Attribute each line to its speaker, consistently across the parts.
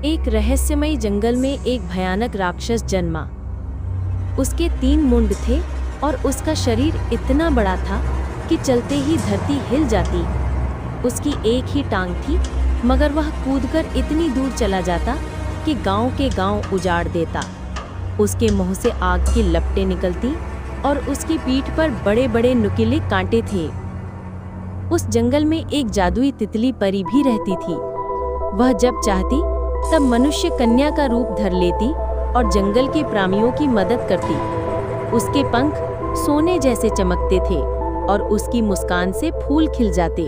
Speaker 1: एक रहस्यमयी जंगल में एक भयानक राक्षस जन्मा। उसके 3 मुंड थे और उसका शरीर इतना बड़ा था कि चलते ही धरती हिल जाती। उसकी एक ही टांग थी, मगर वह कूदकर इतनी दूर चला जाता कि गांव के गांव उजाड़ देता। उसके मुंह से आग की लपटें निकलती और उसकी पीठ पर बड़े बड़े नुकीले कांटे थे। उस जंगल में एक जादुई तितली परी भी रहती थी। वह जब चाहती तब मनुष्य कन्या का रूप धर लेती और जंगल के प्राणियों की मदद करती। उसके पंख सोने जैसे चमकते थे और उसकी मुस्कान से फूल खिल जाते।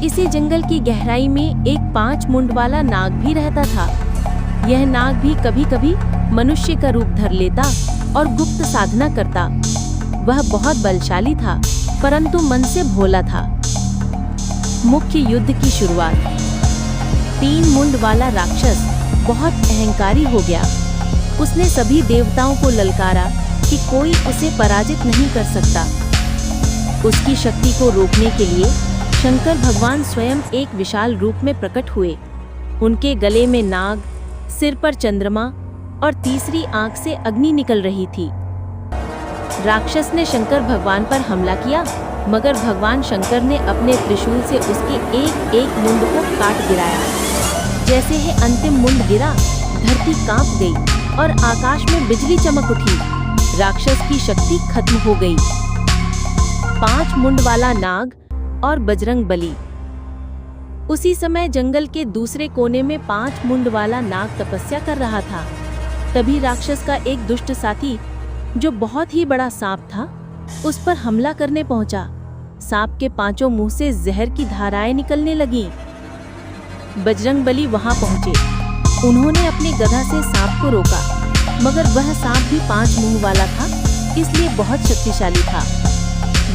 Speaker 1: इसी जंगल की गहराई में एक 5 मुंड वाला नाग भी रहता था। यह नाग भी कभी कभी मनुष्य का रूप धर लेता और गुप्त साधना करता। वह बहुत बलशाली था, परंतु मन से भोला था। मुख्य युद्ध की शुरुआत। 3 मुंड वाला राक्षस बहुत अहंकारी हो गया। उसने सभी देवताओं को ललकारा कि कोई उसे पराजित नहीं कर सकता। उसकी शक्ति को रोकने के लिए शंकर भगवान स्वयं एक विशाल रूप में प्रकट हुए। उनके गले में नाग, सिर पर चंद्रमा और तीसरी आंख से अग्नि निकल रही थी। राक्षस ने शंकर भगवान पर हमला किया, मगर भगवान शंकर ने अपने त्रिशूल से उसके एक एक मुंड को काट गिराया। जैसे ही अंतिम मुंड गिरा, धरती कांप गई और आकाश में बिजली चमक उठी। राक्षस की शक्ति खत्म हो गई। 5 मुंड वाला नाग और बजरंग बली। उसी समय जंगल के दूसरे कोने में 5 मुंड वाला नाग तपस्या कर रहा था। तभी राक्षस का एक दुष्ट साथी, जो बहुत ही बड़ा सांप था, उस पर हमला करने पहुंचा। सांप के 5 मुंह से जहर की धाराएं निकलने लगीं। बजरंग बली वहां पहुंचे। उन्होंने अपनी गदा से सांप को रोका, मगर वह सांप भी 5 मुंह वाला था, इसलिए बहुत शक्तिशाली था।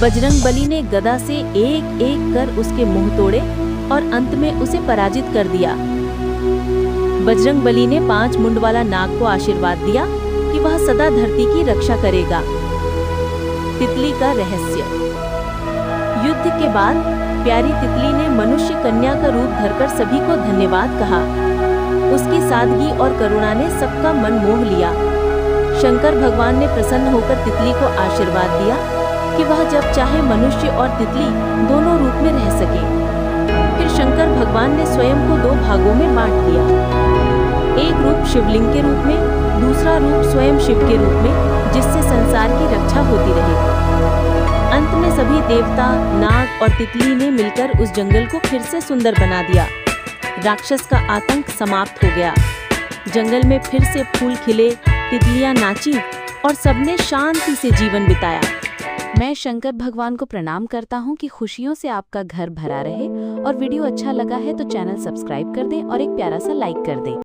Speaker 1: बजरंग बली ने गदा से एक एक कर उसके मुंह तोड़े और अंत में उसे पराजित कर दिया। बजरंग बली ने 5 मुंड वाला नाग को आशीर्वाद दिया कि वह सदा धरती की रक्षा करेगा। तितली का रहस्य। युद्ध के बाद प्यारी तितली ने मनुष्य कन्या का रूप धरकर सभी को धन्यवाद कहा। उसकी सादगी और करुणा ने सबका मन मोह लिया। शंकर भगवान ने प्रसन्न होकर तितली को आशीर्वाद दिया कि वह जब चाहे मनुष्य और तितली दोनों रूप में रह सके। फिर शंकर भगवान ने स्वयं को 2 भागों में बांट दिया। एक रूप शिवलिंग के रूप में, दूसरा रूप स्वयं शिव के रूप में, जिससे संसार की रक्षा होती रहे। अंत में सभी देवता, नाग और तितली ने मिलकर उस जंगल को फिर से सुंदर बना दिया। राक्षस का आतंक समाप्त हो गया। जंगल में फिर से फूल खिले, तितलियां नाची और सबने शांति से जीवन बिताया। मैं शंकर भगवान को प्रणाम करता हूं कि खुशियों से आपका घर भरा रहे। और वीडियो अच्छा लगा है तो चैनल सब्सक्राइब कर दें और एक प्यारा सा लाइक कर दें।